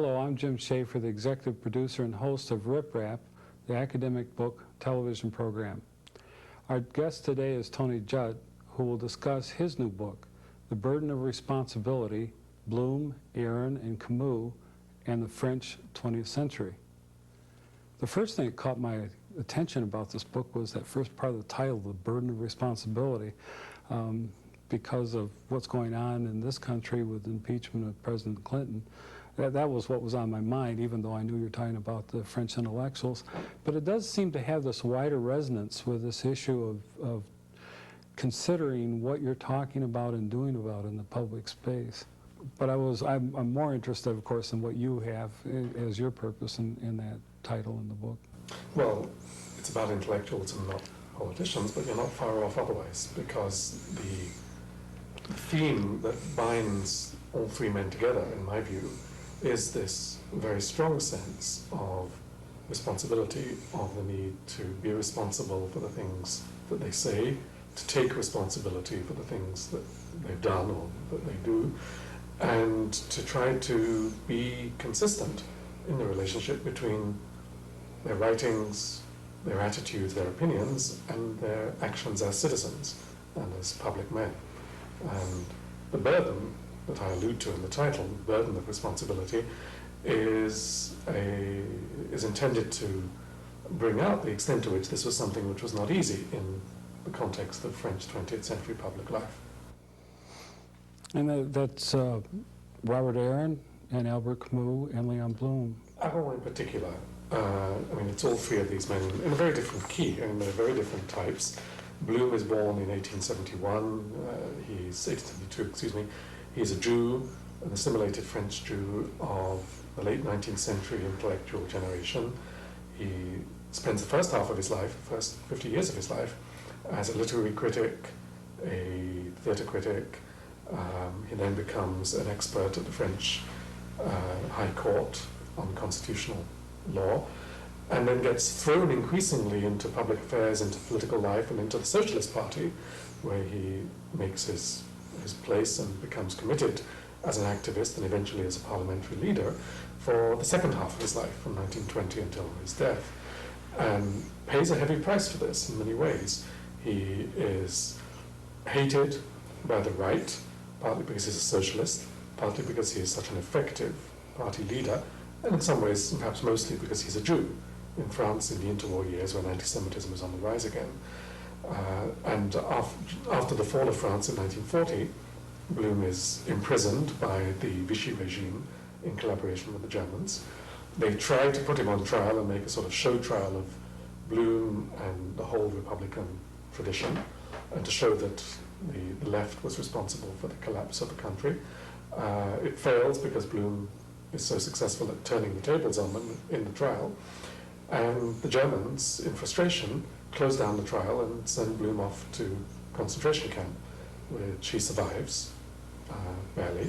Hello, I'm Jim Schaefer, the executive producer and host of Rip Rap, the academic book television program. Our guest today is Tony Judt, who will discuss his new book, The Burden of Responsibility, Bloom, Aaron, and Camus, and the French 20th Century. The first thing that caught my attention about this book was that first part of the title, The Burden of Responsibility, because of what's going on in this country with the impeachment of President Clinton. That was what was on my mind, even though I knew you were talking about the French intellectuals. But it does seem to have this wider resonance with this issue of considering what you're talking about and doing about in the public space. But I'm more interested, of course, in what you have as your purpose in that title in the book. Well, it's about intellectuals and not politicians, but you're not far off otherwise, because the theme that binds all three men together, in my view, is this very strong sense of responsibility, of the need to be responsible for the things that they say, to take responsibility for the things that they've done or that they do, and to try to be consistent in the relationship between their writings, their attitudes, their opinions, and their actions as citizens and as public men. And the burden that I allude to in the title, the burden of responsibility, is intended to bring out the extent to which this was something which was not easy in the context of French 20th century public life. And that's Robert Aaron and Albert Camus and Leon Bloom. Aron in particular. I mean, it's all three of these men in a very different key, and they're very different types. Bloom is born in 1871, he's 1872, excuse me. He's a Jew, an assimilated French Jew of the late 19th century intellectual generation. He spends the first half of his life, the first 50 years of his life, as a literary critic, a theatre critic. He then becomes an expert at the French High Court on constitutional law, and then gets thrown increasingly into public affairs, into political life, and into the Socialist Party, where he makes his place and becomes committed as an activist and eventually as a parliamentary leader for the second half of his life, from 1920 until his death, and pays a heavy price for this in many ways. He is hated by the right, partly because he's a socialist, partly because he is such an effective party leader, and in some ways, and perhaps mostly, because he's a Jew in France in the interwar years when anti-Semitism was on the rise again. And after the fall of France in 1940, Bloom is imprisoned by the Vichy regime in collaboration with the Germans. They try to put him on trial and make a sort of show trial of Bloom and the whole Republican tradition, and to show that the left was responsible for the collapse of the country. It fails because Bloom is so successful at turning the tables on them in the trial, and the Germans, in frustration, close down the trial and send Bloom off to concentration camp, which he survives, barely,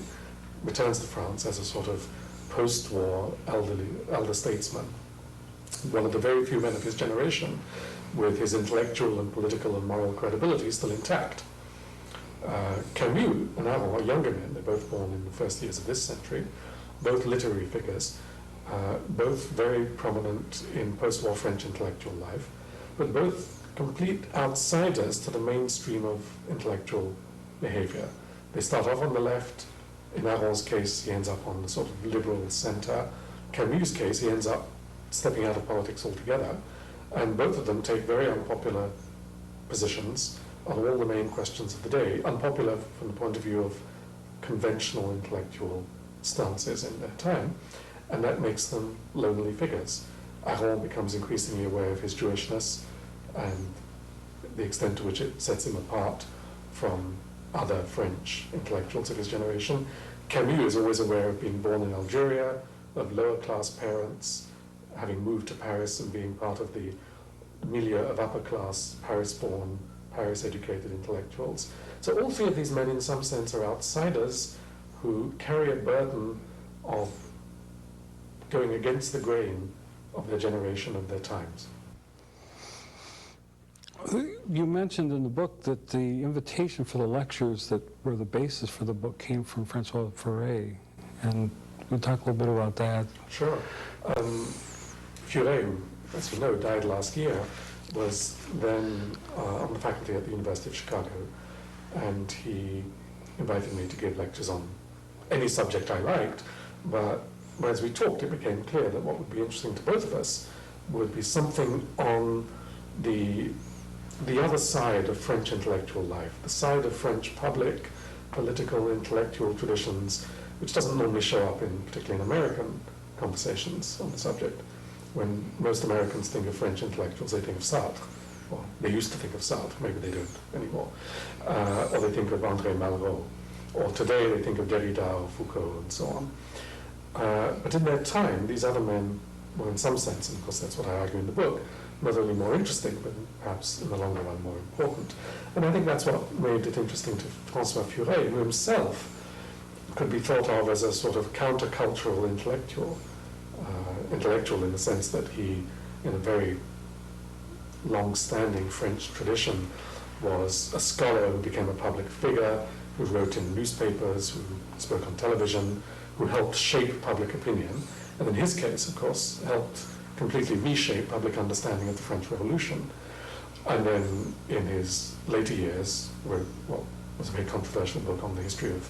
returns to France as a sort of post-war elder statesman, one of the very few men of his generation with his intellectual and political and moral credibility still intact. Camus and Aron are younger men. They're both born in the first years of this century, both literary figures, both very prominent in post-war French intellectual life, but both complete outsiders to the mainstream of intellectual behavior. They start off on the left. In Aron's case, he ends up on the sort of liberal center. Camus' case, he ends up stepping out of politics altogether. And both of them take very unpopular positions on all the main questions of the day, unpopular from the point of view of conventional intellectual stances in their time, and that makes them lonely figures. Aron becomes increasingly aware of his Jewishness and the extent to which it sets him apart from other French intellectuals of his generation. Camus is always aware of being born in Algeria, of lower-class parents, having moved to Paris and being part of the milieu of upper-class, Paris-born, Paris-educated intellectuals. So all three of these men, in some sense, are outsiders who carry a burden of going against the grain of their generation and their times. You mentioned in the book that the invitation for the lectures that were the basis for the book came from Francois Furet. And We'll talk a little bit about that. Sure. Furet, who, as you know, died last year, was then on the faculty at the University of Chicago, and he invited me to give lectures on any subject I liked, but as we talked, it became clear that what would be interesting to both of us would be something on the other side of French intellectual life, the side of French public, political, intellectual traditions, which doesn't normally show up in, particularly in American conversations on the subject. When most Americans think of French intellectuals, they think of Sartre. Well, they used to think of Sartre, maybe they don't anymore. Or they think of André Malraux. Or today they think of Derrida or Foucault and so on. But in their time, these other men were in some sense, and of course that's what I argue in the book, not only more interesting, but perhaps in the longer run more important. And I think that's what made it interesting to François Furet, who himself could be thought of as a sort of countercultural intellectual in the sense that he, in a very long-standing French tradition, was a scholar who became a public figure, who wrote in newspapers, who spoke on television, who helped shape public opinion, and in his case, of course, helped completely reshape public understanding of the French Revolution. And then in his later years, wrote what was a very controversial book on the history of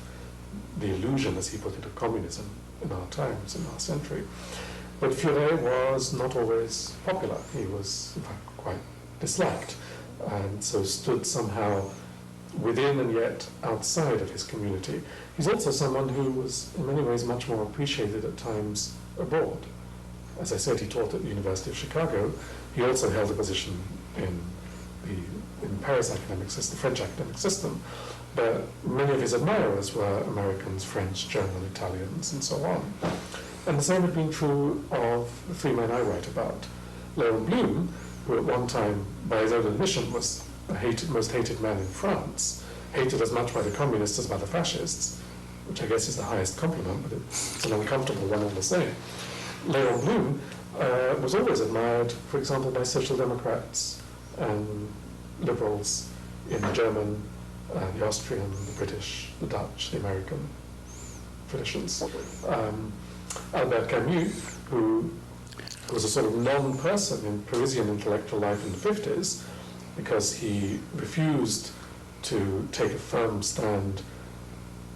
the illusion, as he put it, of communism in our times, in our century. But Furet was not always popular. He was, in fact, quite disliked, and so stood somehow within and yet outside of his community. He's also someone who was, in many ways, much more appreciated at times abroad. As I said, he taught at the University of Chicago. He also held a position in Paris academic system, the French academic system. But many of his admirers were Americans, French, German, Italians, and so on. And the same had been true of the three men I write about. Léon Blum, who at one time, by his own admission, was the most hated man in France, hated as much by the communists as by the fascists, which I guess is the highest compliment, but it's an uncomfortable one all the same. Léon Blum was always admired, for example, by social democrats and liberals in the German, the Austrian, the British, the Dutch, the American traditions. Albert Camus, who was a sort of non-person in Parisian intellectual life in the 50s, because he refused to take a firm stand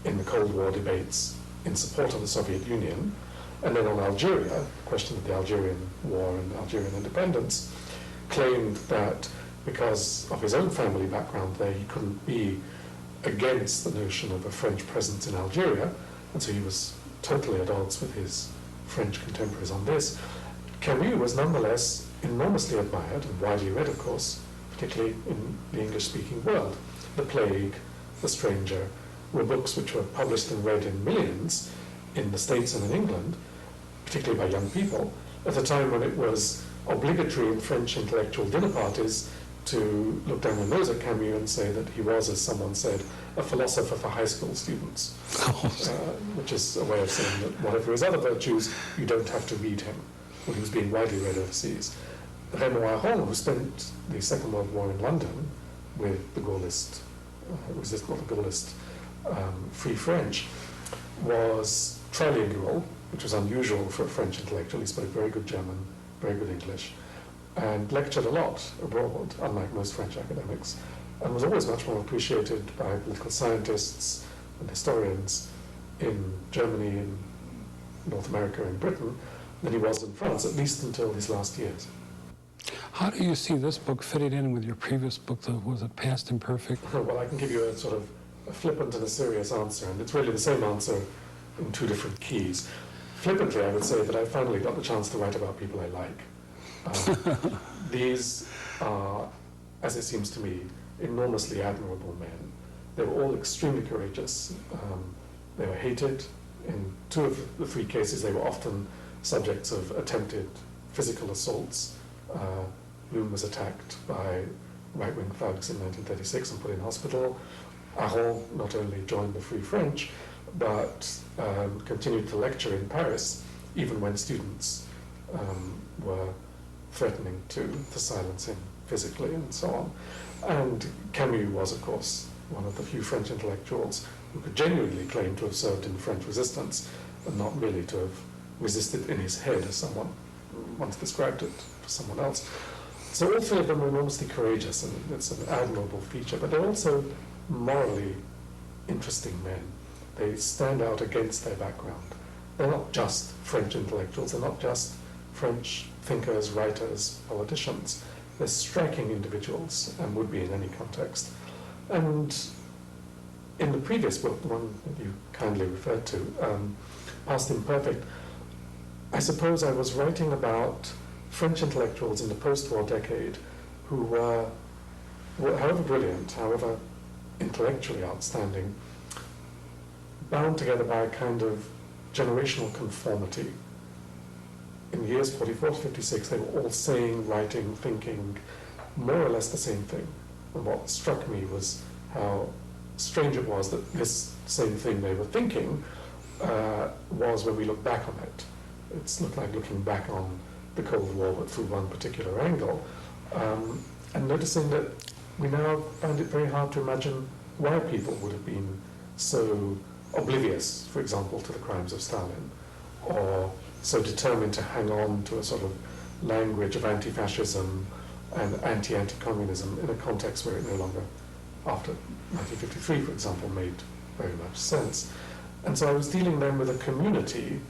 in the Cold War debates in support of the Soviet Union, and then on Algeria, the question of the Algerian War and Algerian independence, claimed that because of his own family background there, he couldn't be against the notion of a French presence in Algeria, and so he was totally at odds with his French contemporaries on this. Camus was nonetheless enormously admired and widely read, of course, particularly in the English-speaking world. The Plague, The Stranger, were books which were published and read in millions in the States and in England, particularly by young people, at a time when it was obligatory in French intellectual dinner parties to look down your nose at Camus and say that he was, as someone said, a philosopher for high school students, which is a way of saying that whatever his other virtues, you don't have to read him. Well, he was being widely read overseas. Raymond Aron, who spent the Second World War in London with the Gaullist, Free French, was trilingual, which was unusual for a French intellectual. He spoke very good German, very good English, and lectured a lot abroad, unlike most French academics, and was always much more appreciated by political scientists and historians in Germany, in North America, in Britain, than he was in France, at least until his last years. How do you see this book fitting in with your previous book, was it Past Imperfect? Well, I can give you a sort of a flippant and a serious answer, and it's really the same answer in two different keys. Flippantly, I would say that I finally got the chance to write about people I like. These are, as it seems to me, enormously admirable men. They were all extremely courageous. They were hated. In two of the three cases, they were often subjects of attempted physical assaults. Blum was attacked by right-wing thugs in 1936 and put in hospital. Aron not only joined the Free French, but continued to lecture in Paris, even when students were threatening to silence him physically and so on. And Camus was, of course, one of the few French intellectuals who could genuinely claim to have served in the French resistance, and not merely to have resisted in his head, as someone once described it to someone else. So all three of them are enormously courageous, and it's an admirable feature, but they're also morally interesting men. They stand out against their background. They're not just French intellectuals, they're not just French thinkers, writers, politicians. They're striking individuals, and would be in any context. And in the previous book, the one that you kindly referred to, Past Imperfect, I suppose I was writing about French intellectuals in the post-war decade who were, however brilliant, however intellectually outstanding, bound together by a kind of generational conformity. In the years 44 to 56, they were all saying, writing, thinking more or less the same thing. And what struck me was how strange it was that this same thing they were thinking was, when we look back on it, it's looked like looking back on the Cold War, but through one particular angle, and noticing that we now find it very hard to imagine why people would have been so oblivious, for example, to the crimes of Stalin, or so determined to hang on to a sort of language of anti-fascism and anti-communism in a context where it no longer, after 1953, for example, made very much sense. And so I was dealing then with a community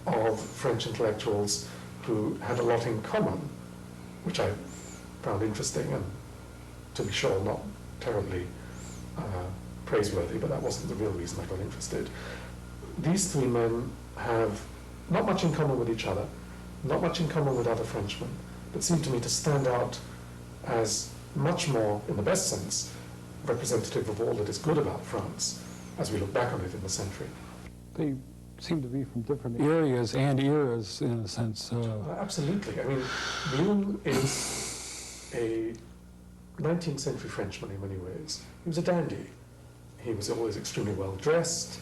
of French intellectuals who had a lot in common, which I found interesting and, to be sure, not terribly praiseworthy, but that wasn't the real reason I got interested. These three men have not much in common with each other, not much in common with other Frenchmen, but seem to me to stand out as much more, in the best sense, representative of all that is good about France as we look back on it in the century. They seem to be from different areas and eras, in a sense. Absolutely. I mean, Bloom is a 19th century Frenchman in many ways. He was a dandy. He was always extremely well dressed.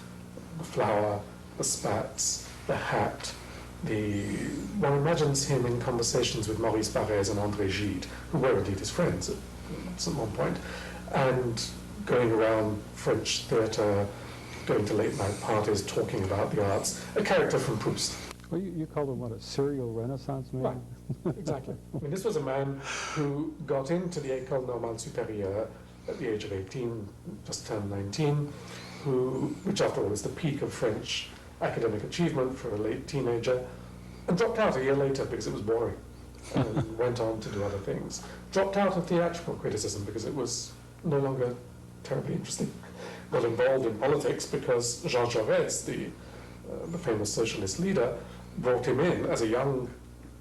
The flower, the spats, the hat. One imagines him in conversations with Maurice Barrès and André Gide, who were indeed his friends at one point, and going around French theatre, going to late night parties, talking about the arts. A character from Proust. Well, you called him, what, a serial Renaissance man? Right, exactly. I mean, this was a man who got into the École Normale Supérieure at the age of 18, just turned 19, which after all is the peak of French academic achievement for a late teenager, and dropped out a year later because it was boring, and went on to do other things. Dropped out of theatrical criticism because it was no longer terribly interesting. Got involved in politics because Jean Jaurès, the famous socialist leader, brought him in as a young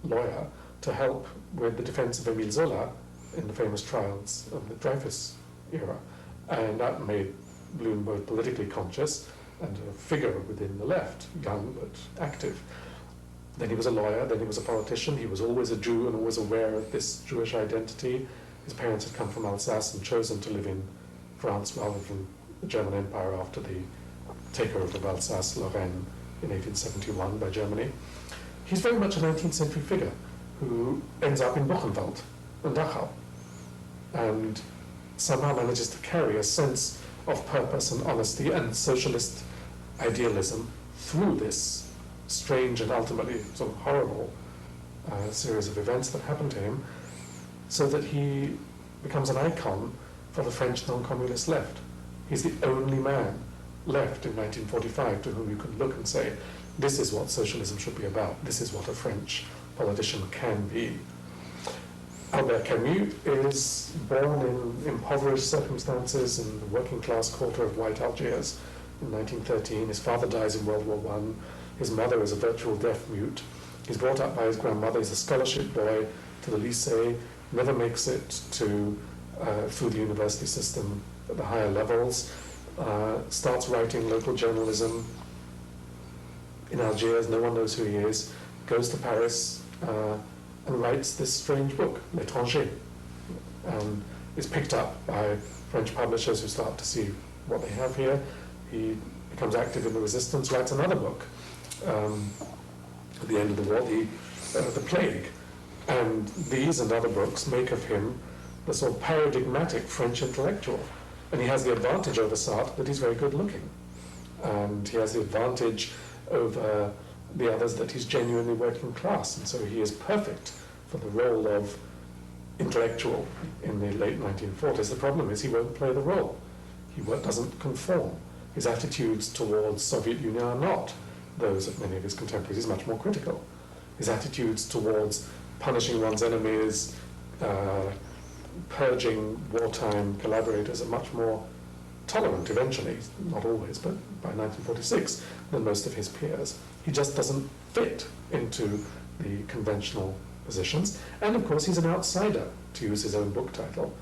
lawyer to help with the defense of Émile Zola in the famous trials of the Dreyfus era. And that made Bloom both politically conscious and a figure within the left, young but active. Then he was a lawyer, then he was a politician. He was always a Jew and always aware of this Jewish identity. His parents had come from Alsace and chosen to live in France rather than the German Empire after the takeover of Alsace-Lorraine in 1871 by Germany. He's very much a 19th century figure who ends up in Buchenwald and Dachau, and somehow manages to carry a sense of purpose and honesty and socialist idealism through this strange and ultimately sort of horrible series of events that happened to him, so that he becomes an icon for the French non-communist left. He's the only man left in 1945 to whom you could look and say, this is what socialism should be about, this is what a French politician can be. Albert Camus is born in impoverished circumstances in the working class quarter of White Algiers in 1913. His father dies in World War I. His mother is a virtual deaf mute. He's brought up by his grandmother. He's a scholarship boy to the lycée, never makes it to through the university system at the higher levels, starts writing local journalism in Algiers. No one knows who he is. Goes to Paris and writes this strange book, L'Étranger, and is picked up by French publishers who start to see what they have here. He becomes active in the resistance, writes another book at the end of the war, The Plague. And these and other books make of him the sort of paradigmatic French intellectual. And he has the advantage over Sartre that he's very good looking. And he has the advantage over the others that he's genuinely working class, and so he is perfect for the role of intellectual in the late 1940s. The problem is he won't play the role. He doesn't conform. His attitudes towards Soviet Union are not those of many of his contemporaries. He's much more critical. His attitudes towards punishing one's enemies, purging wartime collaborators are much more tolerant eventually, not always, but by 1946, than most of his peers. He just doesn't fit into the conventional positions. And of course, he's an outsider, to use his own book title.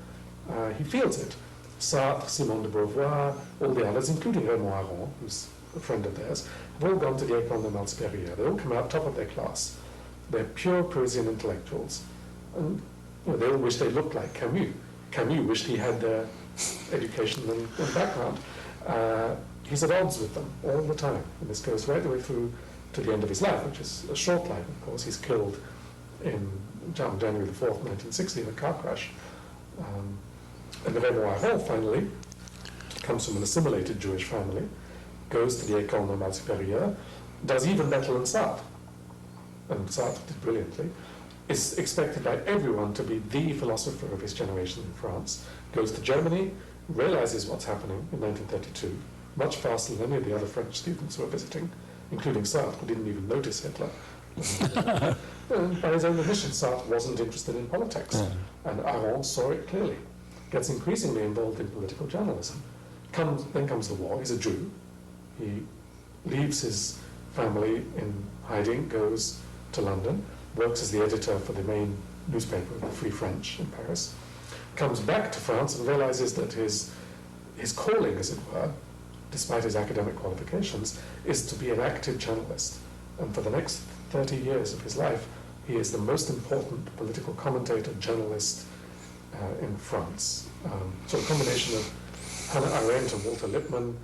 He feels it. Sartre, Simone de Beauvoir, all the others, including Raymond Aron, who's a friend of theirs, have all gone to the École Normale Supérieure. They all come out top of their class. They're pure Parisian intellectuals. And they all wish they looked like Camus. Camus wished he had their education and background. He's at odds with them all the time. And this goes right the way through to the end of his life, which is a short life, of course. He's killed in January the 4th, 1960, in a car crash. And Raymond Aron, finally, comes from an assimilated Jewish family, goes to the École Normale Supérieure, does even better than Sartre, and Sartre did brilliantly, is expected by everyone to be the philosopher of his generation in France, goes to Germany, realizes what's happening in 1932, much faster than any of the other French students who were visiting, including Sartre, who didn't even notice Hitler. And by his own admission, Sartre wasn't interested in politics, and Aron saw it clearly. Gets increasingly involved in political journalism. Then comes the war. He's a Jew. He leaves his family in hiding, goes to London, works as the editor for the main newspaper, the Free French, in Paris, comes back to France and realizes that his calling, as it were, despite his academic qualifications, is to be an active journalist. And for the next 30 years of his life, he is the most important political commentator, journalist in France. So a combination of Hannah Arendt and Walter Lippmann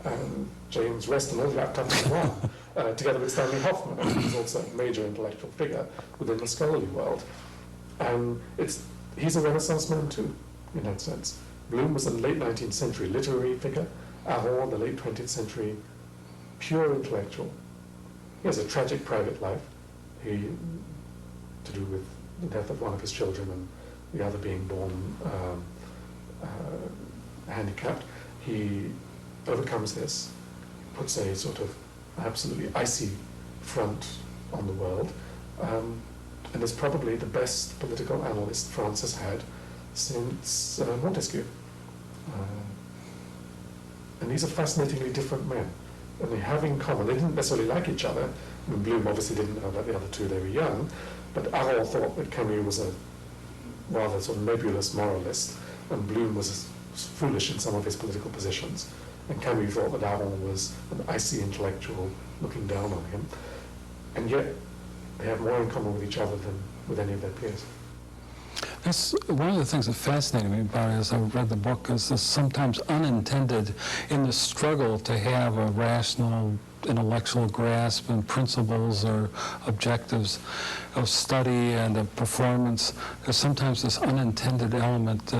and James Reston all wrapped up in one, together with Stanley Hoffmann, who's also a major intellectual figure within the scholarly world. And he's a Renaissance man too, in that sense. Bloom was a late 19th century literary figure, Aron, the late 20th century pure intellectual. He has a tragic private life, to do with the death of one of his children and the other being born handicapped. He overcomes this, puts a sort of absolutely icy front on the world, and is probably the best political analyst France has had since Montesquieu. And these are fascinatingly different men. And they have in common, they didn't necessarily like each other. I mean, Bloom obviously didn't know about the other two, they were young, but Aron thought that Camus was a rather sort of nebulous moralist, and Bloom was foolish in some of his political positions. And Camus thought that Aron was an icy intellectual looking down on him. And yet, they have more in common with each other than with any of their peers. That's one of the things that fascinated me about it as I read the book is this sometimes unintended in the struggle to have a rational intellectual grasp and principles or objectives of study and of performance. There's sometimes this unintended element,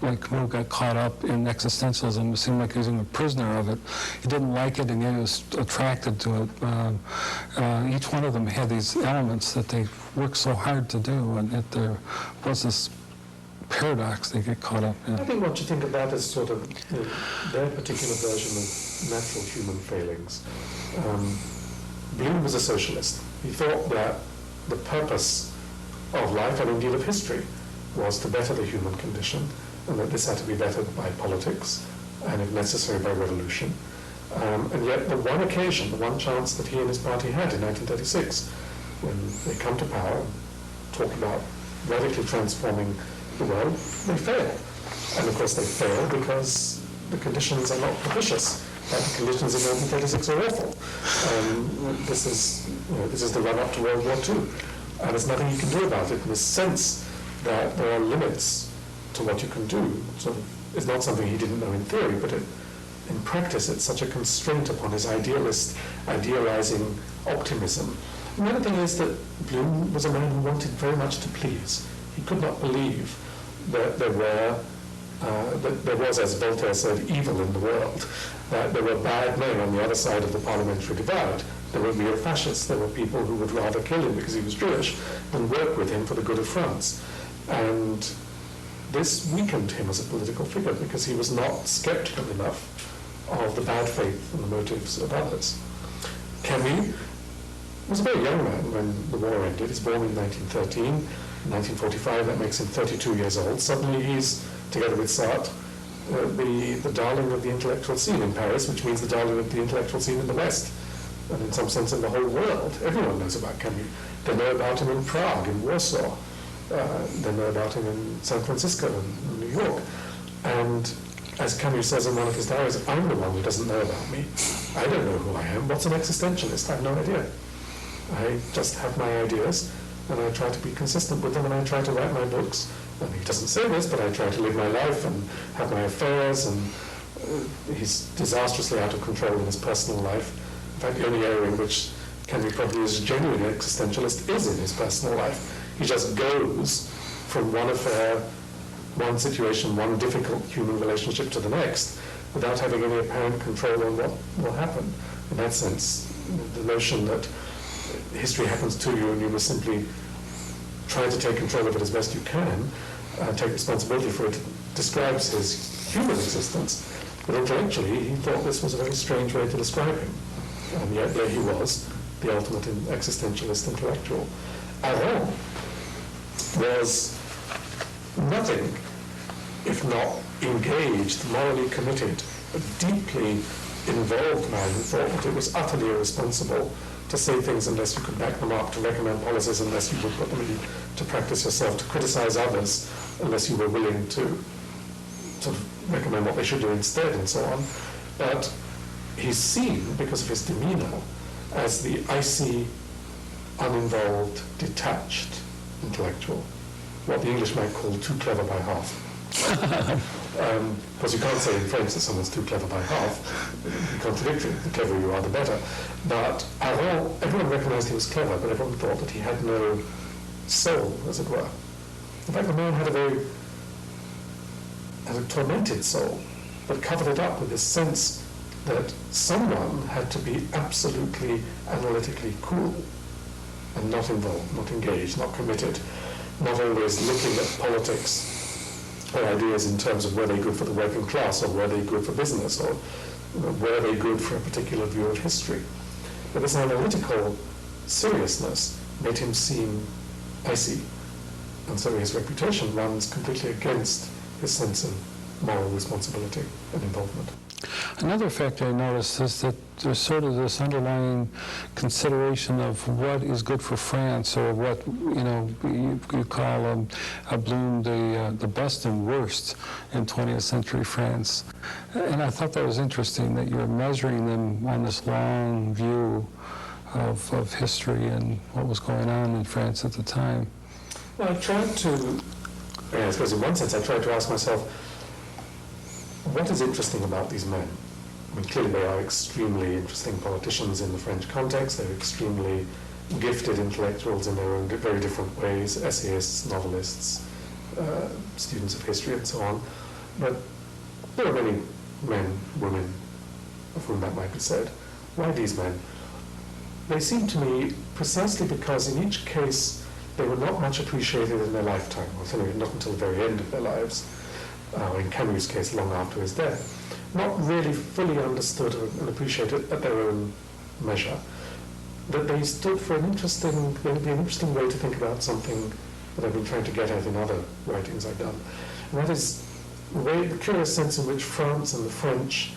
like Camus got caught up in existentialism. It seemed like he was a prisoner of it. He didn't like it and yet he was attracted to it. Each one of them had these elements that they worked so hard to do, and yet there was this paradox they get caught up in. I think what you think of that as sort of their particular version of natural human failings. Bloom was a socialist. He thought that the purpose of life, and indeed of history, was to better the human condition, and that this had to be bettered by politics, and if necessary by revolution. And yet the one occasion, the one chance that he and his party had in 1936, when they come to power and talk about radically transforming the world, they fail. And of course they fail because the conditions are not propitious. The conditions in 1936 are awful. This is the run-up to World War II. And there's nothing you can do about it. And the sense that there are limits to what you can do sort of is not something he didn't know in theory, but in practice it's such a constraint upon his idealizing optimism. And the other thing is that Bloom was a man who wanted very much to please. He could not believe that there were that there was, as Voltaire said, evil in the world, that there were bad men on the other side of the parliamentary divide. There were real fascists. There were people who would rather kill him because he was Jewish than work with him for the good of France. And this weakened him as a political figure because he was not skeptical enough of the bad faith and the motives of others. Camus was a very young man when the war ended. He was born in 1913. In 1945, that makes him 32 years old. Suddenly he's, together with Sartre, the darling of the intellectual scene in Paris, which means the darling of the intellectual scene in the West, and in some sense in the whole world. Everyone knows about Camus. They know about him in Prague, in Warsaw. They know about him in San Francisco and New York. And as Camus says in one of his diaries, I'm the one who doesn't know about me. I don't know who I am. What's an existentialist? I have no idea. I just have my ideas, and I try to be consistent with them, and I try to write my books. And he doesn't say this, but I try to live my life and have my affairs, and he's disastrously out of control in his personal life. In fact, the only area in which Camus probably is a genuine existentialist is in his personal life. He just goes from one affair, one situation, one difficult human relationship to the next without having any apparent control on what will happen. In that sense, the notion that history happens to you and you must simply try to take control of it as best you can, take responsibility for it, describes his human existence. But intellectually, he thought this was a very strange way to describe him. And yet there he was, the ultimate existentialist intellectual. Aron was nothing if not engaged, morally committed, a deeply involved man who thought that it was utterly irresponsible to say things unless you could back them up, to recommend policies unless you would put them into practice yourself, to criticize others unless you were willing to sort of recommend what they should do instead, and so on. But he's seen, because of his demeanor, as the icy, uninvolved, detached intellectual, what the English might call too clever by half. Because you can't say in French that someone's too clever by half. You contradict it. The cleverer you are, the better. But Aron, everyone recognized he was clever, but everyone thought that he had no soul, as it were. In fact, the man had a tormented soul, but covered it up with this sense that someone had to be absolutely analytically cool and not involved, not engaged, not committed, not always looking at politics or ideas in terms of were they good for the working class, or were they good for business, or were they good for a particular view of history. But this analytical seriousness made him seem icy, and so his reputation runs completely against his sense of moral responsibility and involvement. Another factor I noticed is that there's sort of this underlying consideration of what is good for France, or what you call a Bloom the best and worst in 20th century France. And I thought that was interesting that you're measuring them on this long view of history and what was going on in France at the time. Well, I tried to, I suppose in one sense, I tried to ask myself, what is interesting about these men? I mean, clearly they are extremely interesting politicians in the French context. They're extremely gifted intellectuals in their own very different ways, essayists, novelists, students of history, and so on. But there are many men, women, of whom that might be said. Why these men? They seem to me precisely because in each case they were not much appreciated in their lifetime, or certainly not until the very end of their lives. In Camus' case, long after his death, not really fully understood and appreciated at their own measure, that they stood for there would be an interesting way to think about something that I've been trying to get at in other writings I've done. And that is the curious sense in which France and the French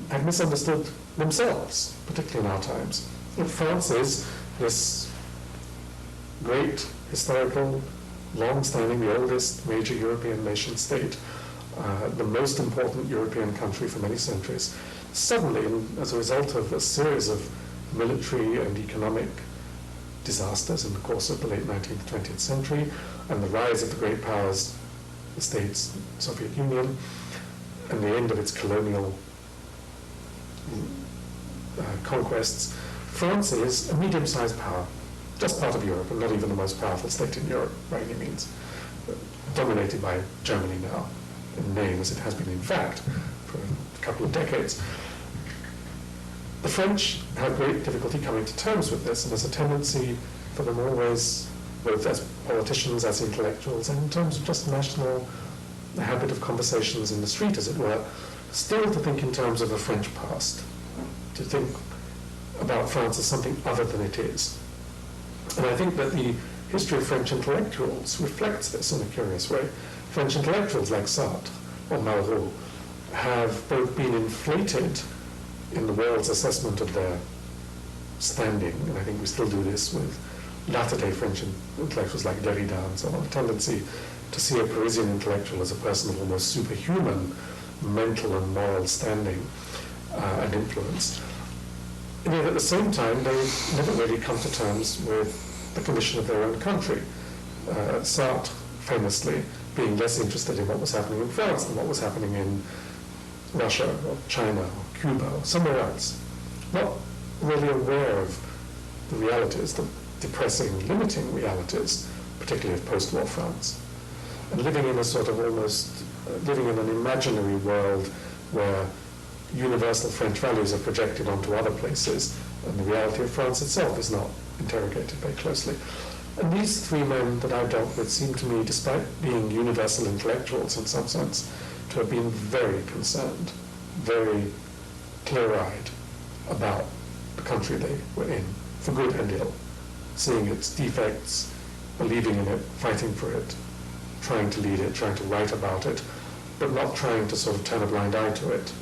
have misunderstood themselves, particularly in our times. And France is this great historical, long-standing, the oldest major European nation state, the most important European country for many centuries. Suddenly, as a result of a series of military and economic disasters in the course of the late 19th, 20th century, and the rise of the great powers, the States, Soviet Union, and the end of its colonial conquests, France is a medium-sized power, just part of Europe, and not even the most powerful state in Europe by any means, dominated by Germany now. in name as it has been in fact for a couple of decades. The French have great difficulty coming to terms with this, and there's a tendency for them always, both as politicians, as intellectuals, and in terms of just national habit of conversations in the street, as it were, still to think in terms of a French past, to think about France as something other than it is. And I think that the history of French intellectuals reflects this in a curious way. French intellectuals like Sartre or Malraux have both been inflated in the world's assessment of their standing, and I think we still do this with latter-day French intellectuals like Derrida and so on, a tendency to see a Parisian intellectual as a person of almost superhuman mental and moral standing and influence. And yet at the same time, they never really come to terms with the condition of their own country. Sartre, famously, being less interested in what was happening in France than what was happening in Russia or China or Cuba or somewhere else. Not really aware of the realities, the depressing, limiting realities, particularly of post-war France. And living in a sort of almost, living in an imaginary world where universal French values are projected onto other places, and the reality of France itself is not interrogated very closely. And these three men that I've dealt with seem to me, despite being universal intellectuals in some sense, to have been very concerned, very clear-eyed about the country they were in, for good and ill, seeing its defects, believing in it, fighting for it, trying to lead it, trying to write about it, but not trying to sort of turn a blind eye to it.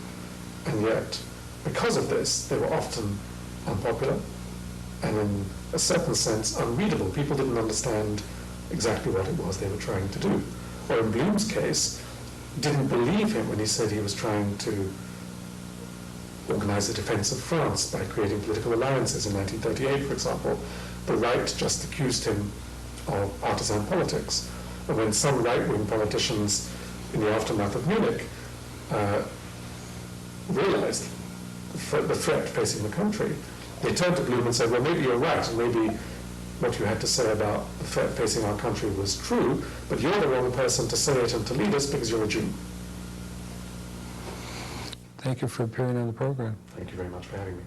And yet, because of this, they were often unpopular and in a certain sense unreadable. People didn't understand exactly what it was they were trying to do. Or in Bloom's case, didn't believe him when he said he was trying to organize the defense of France by creating political alliances in 1938, for example. The right just accused him of partisan politics. And when some right-wing politicians in the aftermath of Munich realized the threat facing the country, they turned to Bloom and said, well, maybe you're right, and maybe what you had to say about the threat facing our country was true, but you're the wrong person to say it and to lead us because you're a Jew. Thank you for appearing on the program. Thank you very much for having me.